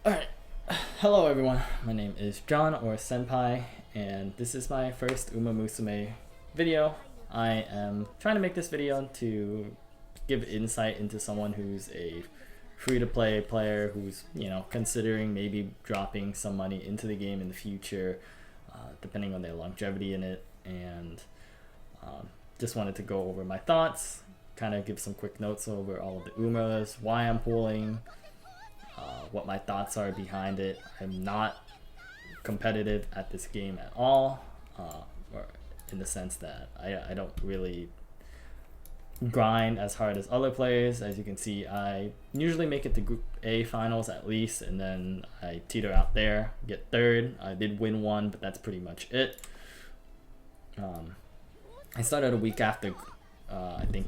Alright, hello everyone, my name is John or Senpai, and this is my first Umamusume video. I am trying to make this video to give insight into someone who's a free-to-play player who's, considering maybe dropping some money into the game in the future, depending on their longevity in it, and just wanted to go over my thoughts, kind of give some quick notes over all of the Umas, why I'm pulling, what my thoughts are behind it. I'm not competitive at this game at all, or in the sense that I don't really grind as hard as other players. As you can see, I usually make it to Group A finals at least, and then I teeter out there, get third. I did win one, but that's pretty much it. I started a week after, I think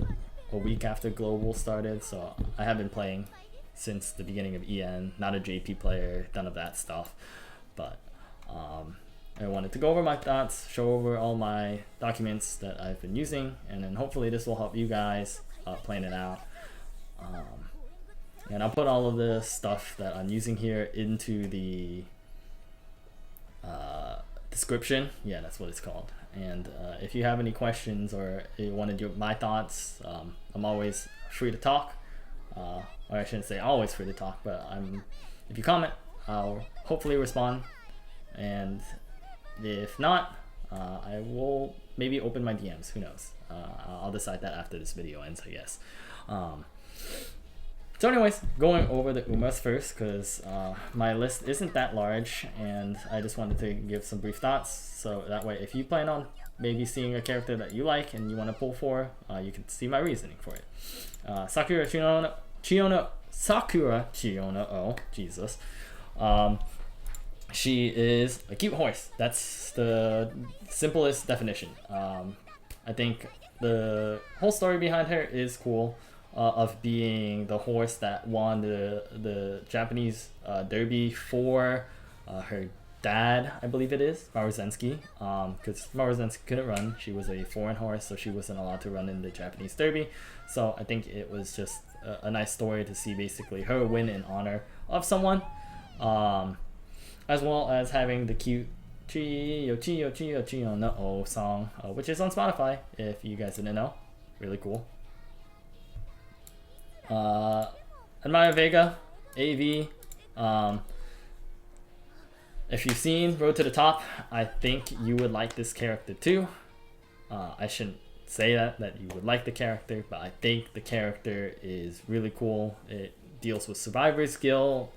a week after Global started, so I have been playing since the beginning of EN, not a JP player, none of that stuff, but I wanted to go over my thoughts, show over all my documents that I've been using, and then hopefully this will help you guys plan it out. And I'll put all of the stuff that I'm using here into the description. Yeah, that's what it's called. And if you have any questions or you wanted my thoughts, I'm always free to talk. Or I shouldn't say always free to talk, but if you comment, I'll hopefully respond, and if not, I will maybe open my DMs, who knows. I'll decide that after this video ends, I guess. So anyways, going over the Umas first, because my list isn't that large, and I just wanted to give some brief thoughts, so that way if you plan on maybe seeing a character that you like and you want to pull for, you can see my reasoning for it. Sakura Chiyono, oh Jesus, she is a cute horse. That's the simplest definition. I think the whole story behind her is cool, of being the horse that won the Japanese derby for her dad, I believe it is, Maruzensky, because Maruzensky couldn't run. She was a foreign horse, so she wasn't allowed to run in the Japanese derby. So I think it was just a nice story to see basically her win in honor of someone, as well as having the cute Chiyo Chiyo Chiyo Chiyo no O song, which is on Spotify if you guys didn't know. Really cool. Admire Vega, AV. If you've seen Road to the Top, I think you would like this character too. I shouldn't say that you would like the character, but I think the character is really cool. It deals with survivor skill.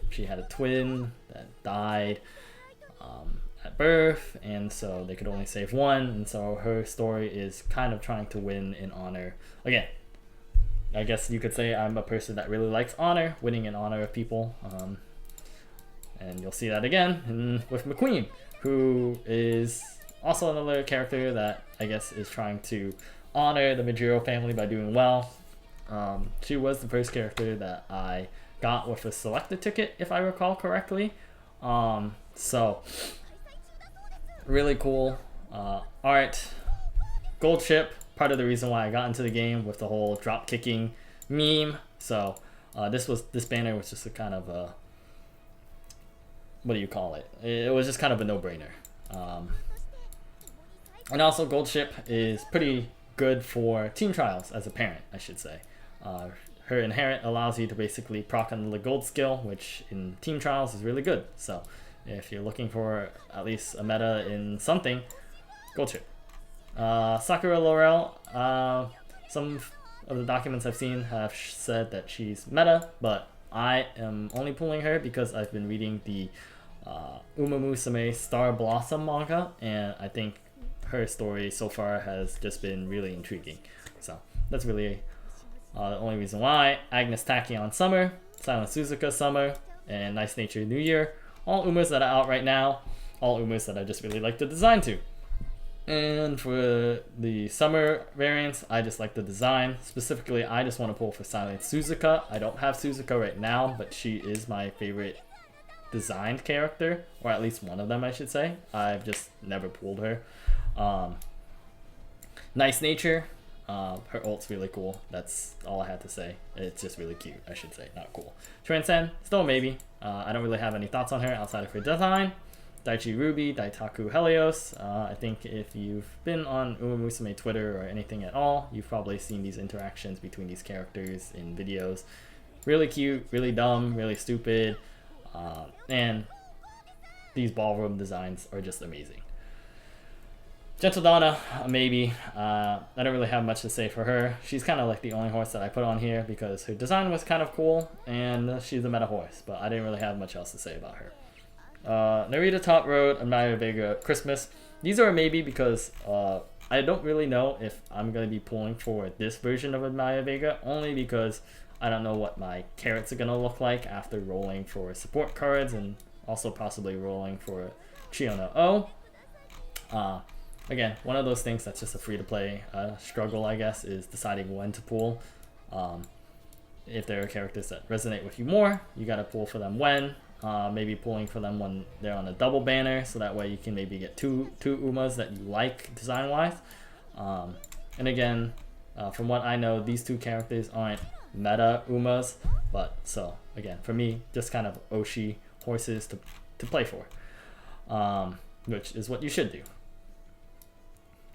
She had a twin that died at birth, and so they could only save one, and so her story is kind of trying to win in honor. Again, I guess you could say I'm a person that really likes honor, winning in honor of people. And you'll see that again with McQueen, who is also another character that I guess is trying to honor the Majiro family by doing well. She was the first character that I got with a selector ticket, if I recall correctly. So really cool art. Gold ship, part of the reason why I got into the game with the whole drop kicking meme. So this banner was just a kind of a, what do you call it? It was just kind of a no-brainer. And also Gold Ship is pretty good for team trials as a parent, I should say. Her inherent allows you to basically proc on the gold skill, which in team trials is really good. So if you're looking for at least a meta in something, Gold Ship. Sakura Laurel, some of the documents I've seen have said that she's meta, but I am only pulling her because I've been reading the Umamusume Star Blossom manga, and I think her story so far has just been really intriguing. So that's really the only reason why. Agnes Tachyon Summer, Silent Suzuka Summer, and Nice Nature New Year. All Umas that are out right now. All Umas that I just really like the design to. And for the summer variants, I just like the design. Specifically, I just want to pull for Silent Suzuka. I don't have Suzuka right now, but she is my favorite designed character, or at least one of them, I should say. I've just never pulled her. Nice Nature. Her ult's really cool. That's all I had to say. It's just really cute, I should say, not cool. Transcend, still a maybe. I don't really have any thoughts on her outside of her design. Daichi Ruby, Daitaku Helios. I think if you've been on Umamusume Twitter or anything at all, you've probably seen these interactions between these characters in videos. Really cute, really dumb, really stupid, and these ballroom designs are just amazing. Gentle Donna, maybe. I don't really have much to say for her. She's kind of like the only horse that I put on here because her design was kind of cool and she's a meta horse, but I didn't really have much else to say about her. Narita Top Road, Amaya Vega Christmas. These are a maybe because I don't really know if I'm going to be pulling for this version of Amaya Vega, only because I don't know what my carrots are going to look like after rolling for support cards and also possibly rolling for Chiono O. Again, one of those things that's just a free-to-play struggle, I guess, is deciding when to pull. If there are characters that resonate with you more, you got to pull for them when. Maybe pulling for them when they're on a double banner, so that way you can maybe get two Umas that you like design-wise. And again, from what I know, these two characters aren't meta Umas, but so, again, for me, just kind of Oshi horses to play for, which is what you should do.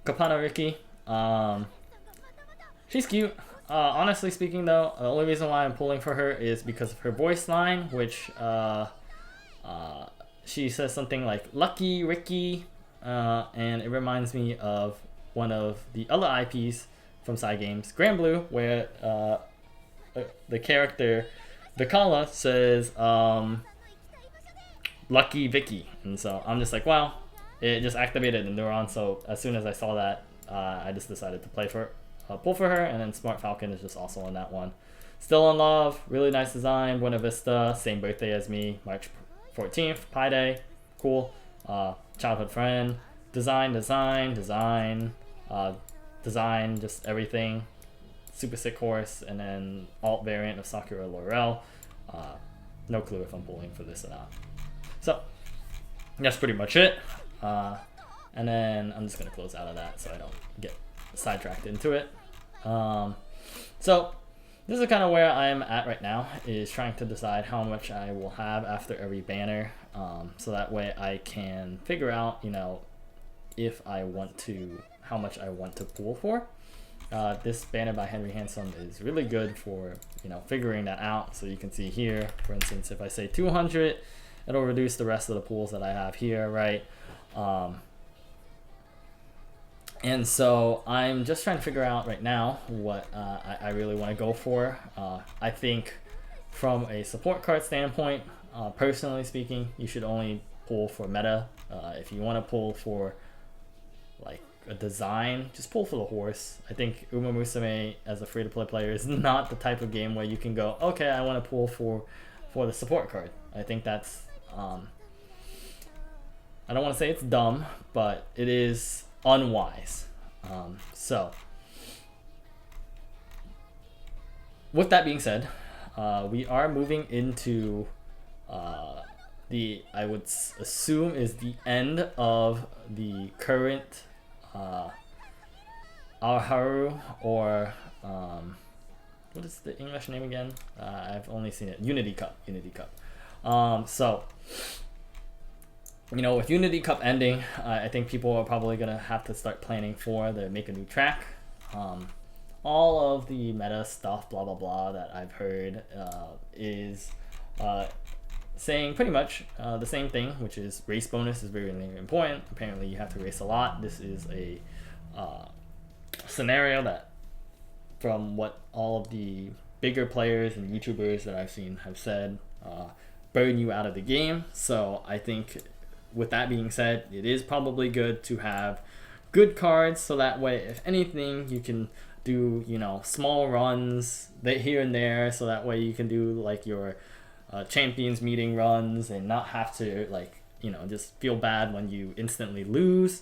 Kapana Riki, she's cute. Honestly speaking though, the only reason why I'm pulling for her is because of her voice line, which she says something like Lucky Ricky, and it reminds me of one of the other IPs from Side Games, Grand Blue, where the character Vikala says Lucky Vicky, and so I'm just like, wow. It just activated the neuron, so as soon as I saw that, I just decided to pull for her, and then Smart Falcon is just also on that one. Still in Love, really nice design. Buena Vista, same birthday as me, March 14th, Pi Day, cool. Childhood friend, design, just everything. Super sick horse, and then alt variant of Sakura Laurel. No clue if I'm pulling for this or not. So, that's pretty much it. And then I'm just going to close out of that so I don't get sidetracked into it. So this is kind of where I'm at right now, is trying to decide how much I will have after every banner, so that way I can figure out, if I want to, how much I want to pull for. This banner by Henry Handsome is really good for, figuring that out. So you can see here, for instance, if I say 200, it'll reduce the rest of the pools that I have here, right? And so I'm just trying to figure out right now what I really want to go for. I think from a support card standpoint, personally speaking, you should only pull for meta. If you want to pull for like a design, just pull for the horse. I think Umamusume as a free-to-play player is not the type of game where you can go, okay, I want to pull for the support card. I think that's I don't want to say it's dumb, but it is unwise. So, with that being said, we are moving into I would assume is the end of the current Aharu, or what is the English name again? I've only seen it, Unity Cup. So, with Unity Cup ending, I think people are probably going to have to start planning for the make a new track. All of the meta stuff, blah, blah, blah, that I've heard is saying pretty much the same thing, which is race bonus is very, very important. Apparently you have to race a lot. This is a scenario that, from what all of the bigger players and YouTubers that I've seen have said, burn you out of the game. So I think, with that being said, it is probably good to have good cards, so that way, if anything, you can do, small runs here and there, so that way you can do like your champions meeting runs and not have to just feel bad when you instantly lose.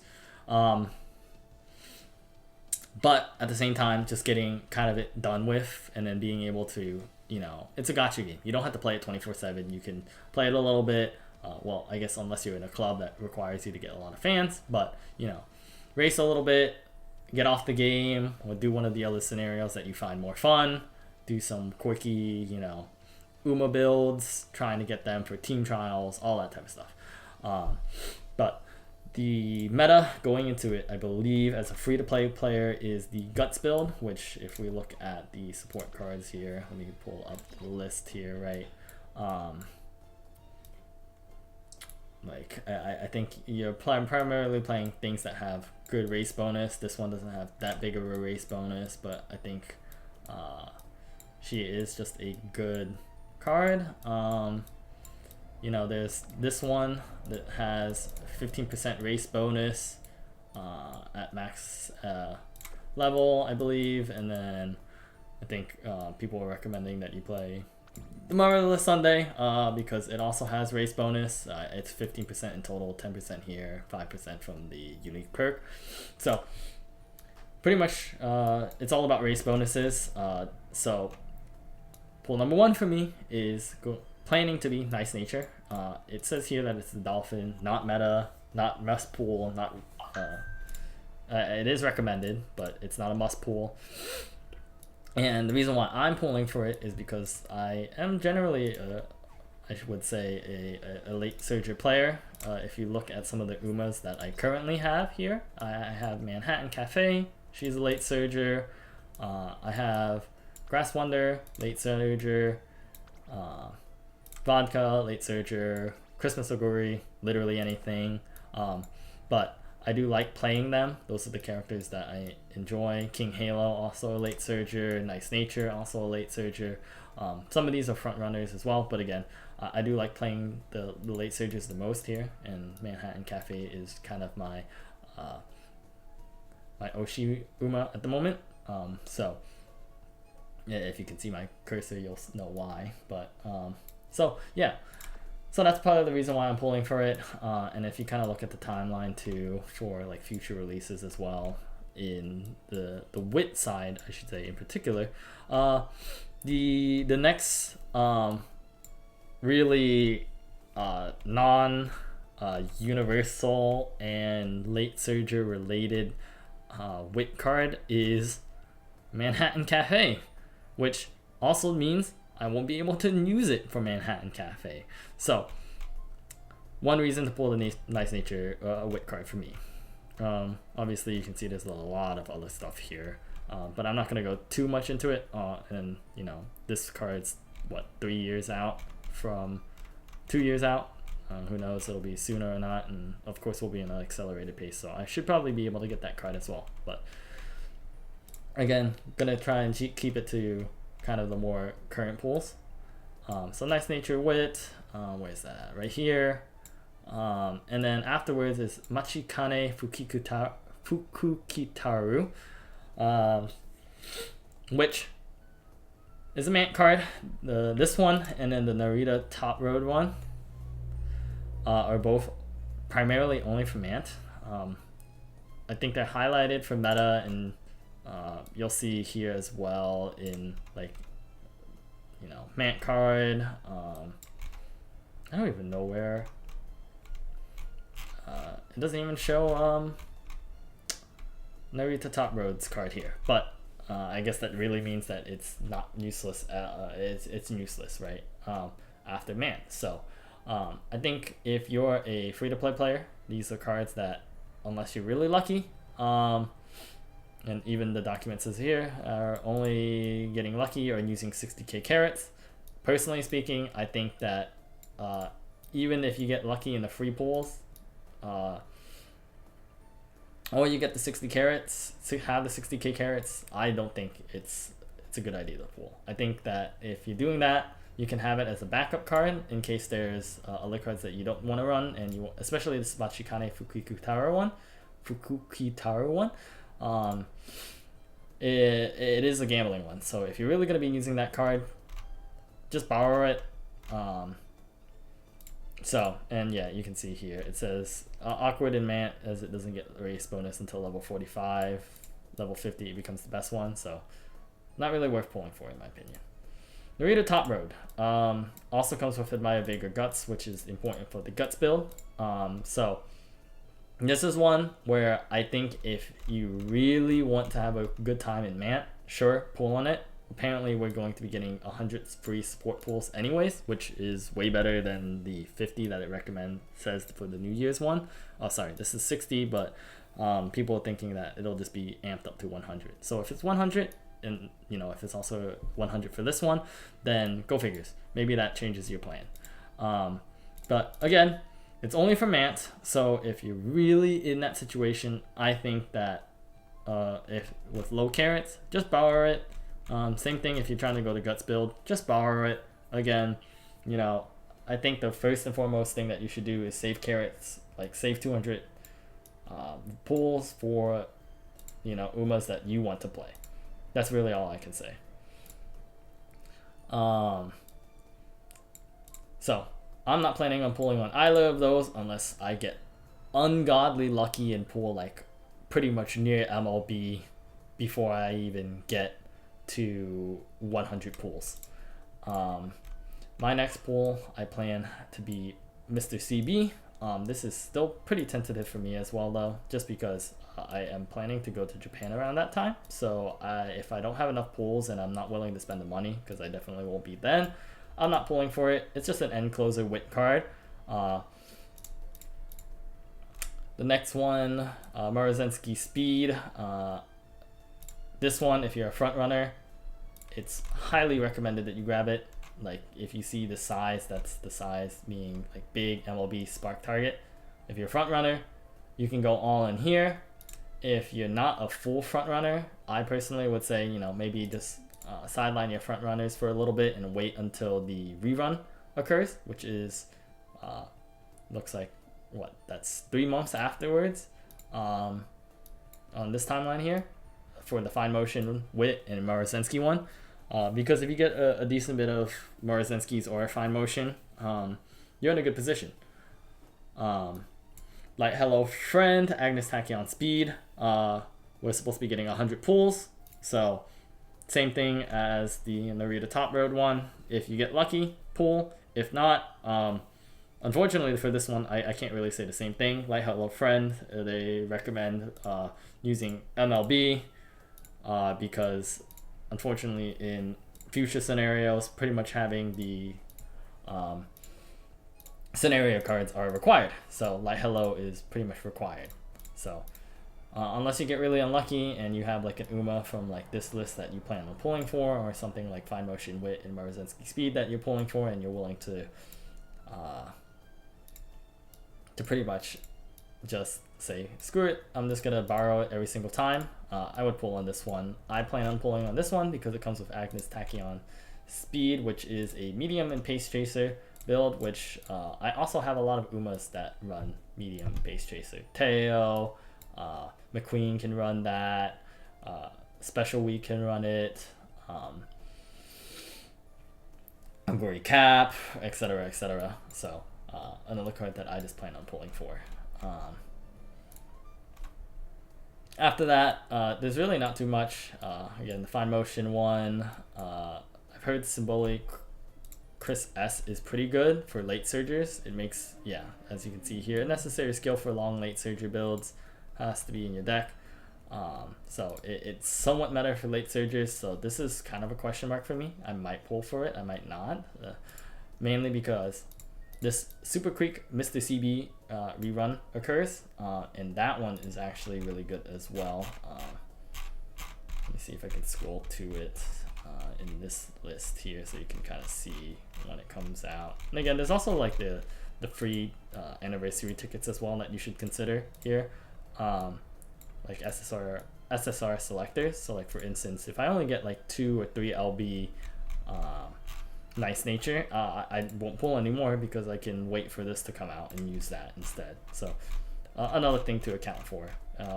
But at the same time, just getting kind of it done with, and then being able to, it's a gacha game. You don't have to play it 24/7. You can play it a little bit. Well, I guess unless you're in a club that requires you to get a lot of fans, but race a little bit, get off the game or do one of the other scenarios that you find more fun. Do some quickie, Uma builds, trying to get them for team trials, all that type of stuff. But the meta going into it, I believe, as a free-to-play player, is the Guts build, which if we look at the support cards here, let me pull up the list here, right? I think you're primarily playing things that have good race bonus. This one doesn't have that big of a race bonus, but I think she is just a good card. There's this one that has 15% race bonus at max level, I believe, and then I think people are recommending that you play the Marvelous Sunday because it also has race bonus. It's 15% in total, 10% here, 5% from the unique perk. So pretty much it's all about race bonuses. So pool number one for me is planning to be Nice Nature. It says here that it's the Dolphin, not meta, not must pool, not it is recommended, but it's not a must pool. And the reason why I'm pulling for it is because I am generally, I would say, a late surger player. If you look at some of the Umas that I currently have here, I have Manhattan Cafe, she's a late surger. I have Grass Wonder, late surger. Vodka, late surger. Christmas Oguri, literally anything. But I do like playing them. Those are the characters that I enjoy. King Halo, also a late surger. Nice Nature, also a late surger. Some of these are front runners as well, but again, I do like playing the late surgers the most here, and Manhattan Cafe is kind of my my Oshi Uma at the moment. So yeah, if you can see my cursor, you'll know why. But so yeah. So that's part of the reason why I'm pulling for it. And if you kind of look at the timeline too for like future releases as well, in the wit side, I should say in particular, the next really non universal and late surger related wit card is Manhattan Cafe, which also means I won't be able to use it for Manhattan Cafe. So, one reason to pull the Nice Nature wit card for me. Obviously, you can see there's a lot of other stuff here, but I'm not going to go too much into it. And, this card's, 3 years out from 2 years out? Who knows, it'll be sooner or not, and of course we'll be in an accelerated pace, so I should probably be able to get that card as well. But, again, going to try and keep it to kind of the more current pools. So Nice Nature Wit, where's that? Right here. And then afterwards is Machikane Fukukitaru, which is a Mant card. This one and then the Narita Top Road one are both primarily only for Mant. I think they're highlighted for meta, and you'll see here as well in Mant card. I don't even know where. It doesn't even show Narita Top Road's card here, but I guess that really means that it's not useless. It's useless, right? After Mant. So I think if you're a free-to-play player, these are cards that, unless you're really lucky, and even the document says here, are only getting lucky or using 60k carats. Personally speaking, I think that even if you get lucky in the free pools, or you get the 60 carats, to have the 60k carats, I don't think it's a good idea to pool. I think that if you're doing that, you can have it as a backup card in case there's other cards that you don't want to run, and you especially this Machikane Fukukitaru one. It is a gambling one, so if you're really going to be using that card, just borrow it. And yeah, you can see here it says awkward in Mant, as it doesn't get race bonus until level 45. Level 50 it becomes the best one, so not really worth pulling for in my opinion. Narita Top Road also comes with Admire Vigor Guts, which is important for the Guts build. So This is one where I think if you really want to have a good time in Mant, sure, pull on it. Apparently, we're going to be getting 100 free support pools anyways, which is way better than the 50 that it recommends says for the New Year's one. Oh, sorry, this is 60, but people are thinking that it'll just be amped up to 100. So if it's 100, and you know if it's also 100 for this one, then go figures. Maybe that changes your plan. But again, it's only for Mant, so if you're really in that situation, I think that if with low carrots, just borrow it. Same thing if you're trying to go to guts build, just borrow it. Again, you know, I think the first and foremost thing that you should do is save carrots, like save 200 pools for, you know, Umas that you want to play. That's really all I can say. So I'm not planning on pulling on either of those unless I get ungodly lucky and pull like pretty much near MLB before I even get to 100 pulls. My next pull I plan to be Mr. CB. This is still pretty tentative for me as well though, just because I am planning to go to Japan around that time. So if I don't have enough pulls and I'm not willing to spend the money, because I definitely won't be then, I'm not pulling for it. It's just an end closer wit card. The next one, Morozenski Speed. This one, if you're a front runner, it's highly recommended that you grab it. Like if you see the size, that's the size meaning like big MLB spark target. If you're a front runner, you can go all in here. If you're not a full front runner, I personally would say, you know, maybe just sideline your front runners for a little bit and wait until the rerun occurs, which is looks like that's 3 months afterwards on this timeline here for the fine motion wit and Morozenski one. Because if you get a decent bit of Morozenski's or fine motion, you're in a good position. Like Hello Friend, Agnes Tachyon Speed, we're supposed to be getting 100 pulls, so same thing as the Narita Top Road one. If you get lucky, pull. If not, unfortunately for this one, I can't really say the same thing. Like Hello Friend, they recommend using MLB because unfortunately in future scenarios, pretty much having the scenario cards are required. So Light Hello is pretty much required. So unless you get really unlucky and you have like an Uma from like this list that you plan on pulling for, or something like Fine Motion Wit and Morozenski Speed that you're pulling for, and you're willing to pretty much just say, screw it, I'm just gonna borrow it every single time, I would pull on this one. I plan on pulling on this one because it comes with Agnes Tachyon Speed, which is a medium and pace chaser build, which I also have a lot of Umas that run medium pace chaser. Teo, McQueen can run that, Special Week can run it, Angori Cap, etc, etc. So another card that I just plan on pulling for. After that, there's really not too much. Again, the Fine Motion one, I've heard Symbolic Chris S is pretty good for late surgers. It makes, yeah, as you can see here, a necessary skill for long late surger builds has to be in your deck. So it's somewhat meta for late surgers, so this is kind of a question mark for me. I might pull for it, I might not, mainly because this Super Creek Mr. CB rerun occurs, and that one is actually really good as well. Let me see if I can scroll to it in this list here so you can kind of see when it comes out. And again, there's also like the free anniversary tickets as well that you should consider here, like SSR selectors. So like for instance, if I only get like 2 or 3 LB Nice Nature, I won't pull anymore because I can wait for this to come out and use that instead. So another thing to account for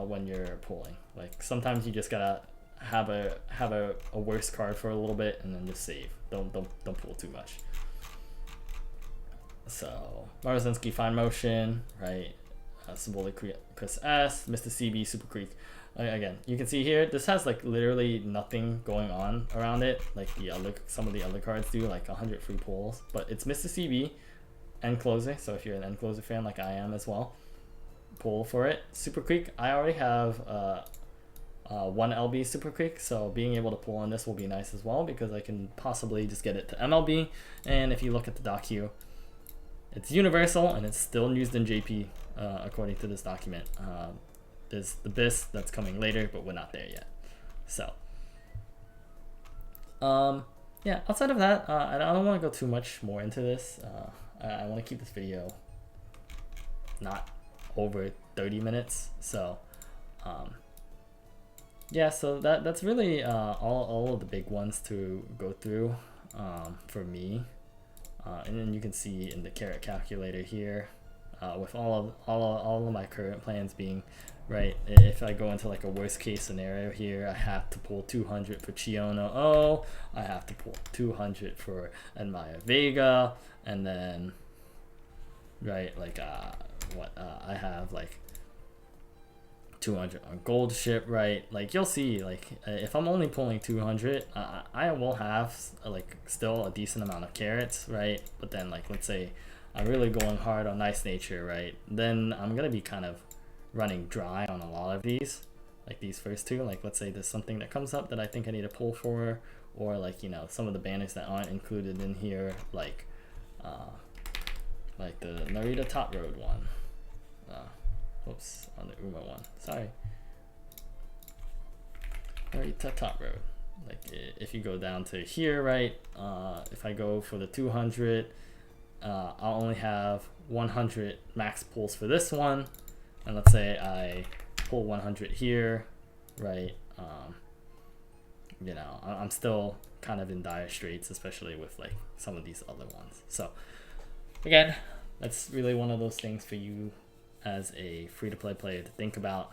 when you're pulling. Like sometimes you just gotta have a worse card for a little bit and then just save. Don't pull too much. So Morozenski Fine Motion, right? Symbolic Chris S, Mr. CB, Super Creek. Again, you can see here, this has like literally nothing going on around it, like some of the other cards do, like 100 free pulls. But it's Mr. CB, end closer. So if you're an end closer fan like I am as well, pull for it. Super Creek, I already have 1 LB Super Creek, so being able to pull on this will be nice as well, because I can possibly just get it to MLB. And if you look at the doc queue, it's universal and it's still used in JP according to this document. There's the BIS that's coming later, but we're not there yet. So yeah, outside of that, I don't want to go too much more into this. I want to keep this video not over 30 minutes. So yeah, so that's really all of the big ones to go through for me. And then you can see in the carrot calculator here, with all of my current plans being right. If I go into like a worst case scenario here, I have to pull 200 for Chiona O, I have to pull 200 for Enmaya Vega, and then right, like I have like 200 on Gold Ship, right? Like you'll see, like if I'm only pulling 200, I will have like still a decent amount of carrots, right? But then like let's say I'm really going hard on Nice Nature, right? Then I'm gonna be kind of running dry on a lot of these, like these first two. Like let's say there's something that comes up that I think I need to pull for, or like, you know, some of the banners that aren't included in here, like the Narita Top Road one. Oops, on the Uma one. Sorry. Narita Top Road. Like if you go down to here, right? If I go for the 200, I'll only have 100 max pulls for this one. And let's say I pull 100 here, right? You know, I'm still kind of in dire straits, especially with like some of these other ones. So again, that's really one of those things for you as a free-to-play player to think about.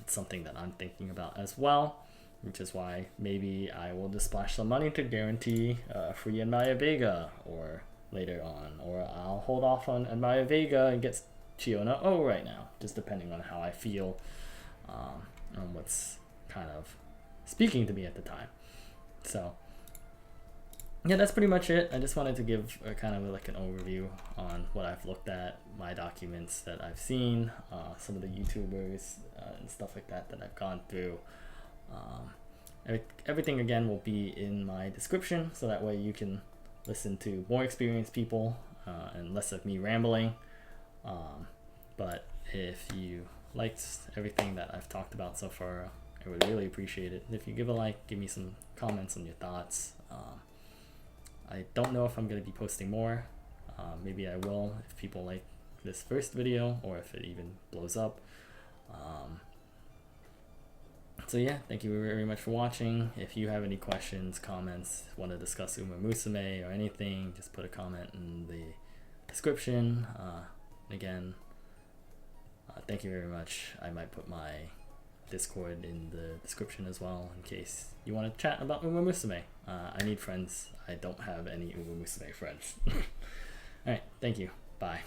It's something that I'm thinking about as well, which is why maybe I will just splash some money to guarantee free Enmaya Vega or later on, or I'll hold off on Enmaya Vega and get Chiona O right now, just depending on how I feel, on what's kind of speaking to me at the time. So yeah, that's pretty much it. I just wanted to give a kind of like an overview on what I've looked at, my documents that I've seen, some of the YouTubers and stuff like that that I've gone through. Everything again will be in my description, so that way you can listen to more experienced people and less of me rambling. But if you liked everything that I've talked about so far, I would really appreciate it if you give a like, give me some comments on your thoughts. I don't know if I'm going to be posting more. Maybe I will if people like this first video, or if it even blows up. So yeah, thank you very much for watching. If you have any questions, comments, want to discuss Umamusume or anything, just put a comment in the description. Again, thank you very much. I might put my Discord in the description as well, in case you want to chat about Umamusume. I need friends. I don't have any Umamusume friends. Alright, thank you. Bye.